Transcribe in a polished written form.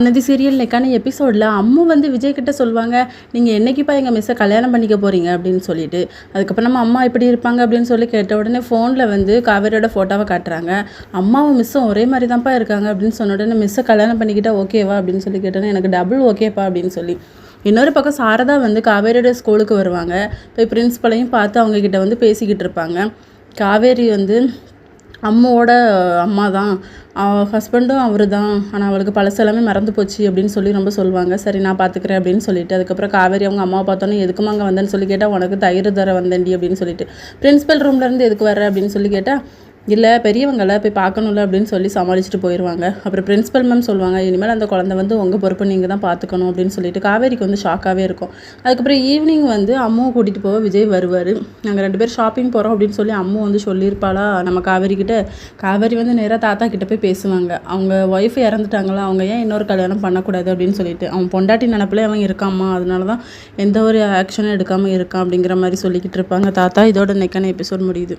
அனதி serial நெக்கான எபிசோடில் அம்மு வந்து விஜய் கிட்ட சொல்லுவாங்க, நீங்கள் என்னைக்குப்பா எங்கள் மிஸ்ஸை கல்யாணம் பண்ணிக்க போகிறீங்க அப்படின்னு சொல்லிட்டு. அதுக்கப்புறம் நம்ம அம்மா எப்படி இருப்பாங்க அப்படின்னு சொல்லி கேட்ட உடனே ஃபோனில் வந்து காவேரியோட ஃபோட்டோவை காட்டுறாங்க. அம்மாவும் மிஸ்ஸும் ஒரே மாதிரி தான்ப்பா இருக்காங்க அப்படின்னு சொன்ன உடனே மிஸ்ஸை கல்யாணம் பண்ணிக்கிட்டா ஓகேவா அப்படின்னு சொல்லி கேட்டோன்னே எனக்கு டபுள் ஓகேப்பா அப்படின்னு சொல்லி. இன்னொரு பக்கம் சாரதா வந்து காவேரியோட ஸ்கூலுக்கு வருவாங்க. போய் பிரின்ஸ்பலையும் பார்த்து அவங்கக்கிட்ட வந்து பேசிக்கிட்டு இருப்பாங்க. காவேரி வந்து அம்மாவோட அம்மா தான், ஹஸ்பண்டும் அவர் தான், ஆனால் அவளுக்கு பழசெல்லாமே மறந்து போச்சு அப்படின்னு சொல்லி ரொம்ப சொல்லுவாங்க. சரி நான் பார்த்துக்கிறேன் அப்படின்னு சொல்லிட்டு அதுக்கப்புறம் காவேரி அவங்க அம்மாவை பார்த்தோன்னே எதுக்குமா அங்கே வந்தேன்னு சொல்லி கேட்டால், உனக்கு தயிர் தர வந்தேன்டி அப்படின்னு சொல்லிட்டு. பிரின்ஸிபல் ரூம்லேருந்து எதுக்கு வர அப்படின்னு சொல்லி கேட்டால், இல்லை பெரியவங்களை போய் பார்க்கணும்ல அப்படின்னு சொல்லி சமாளிச்சுட்டு போயிடுவாங்க. அப்புறம் பிரின்ஸிபல் மேம் சொல்லுவாங்க, இனிமேல் அந்த குழந்தை வந்து உங்கள் பொறுப்பு நீங்கள் தான் பார்த்துக்கணும் அப்படின்னு சொல்லிட்டு. காவேரிக்கு வந்து ஷாக்காகவே இருக்கும். அதுக்கப்புறம் ஈவினிங் வந்து அம்மாவை கூட்டிகிட்டு போக விஜய் வருவார். நாங்கள் 2 பேர் ஷாப்பிங் போகிறோம் அப்படின்னு சொல்லி அம்மா வந்து சொல்லியிருப்பாளா நம்ம காவேரிக்கிட்ட. காவேரி வந்து நேராக தாத்தா கிட்ட போய் பேசுவாங்க. அவங்க ஒய்ஃப் இறந்துட்டாங்களா, அவங்க ஏன் இன்னொரு கல்யாணம் பண்ணக்கூடாது அப்படின்னு சொல்லிட்டு. அவன் பொண்டாட்டி நினப்பிலே அவன் இருக்காம்மா, அதனால தான் எந்த ஒரு ஆக்ஷனும் எடுக்காமல் இருக்கான் அப்படிங்கிற மாதிரி சொல்லிக்கிட்டு இருப்பாங்க தாத்தா. இதோட நெக்கான எபிசோட் முடியுது.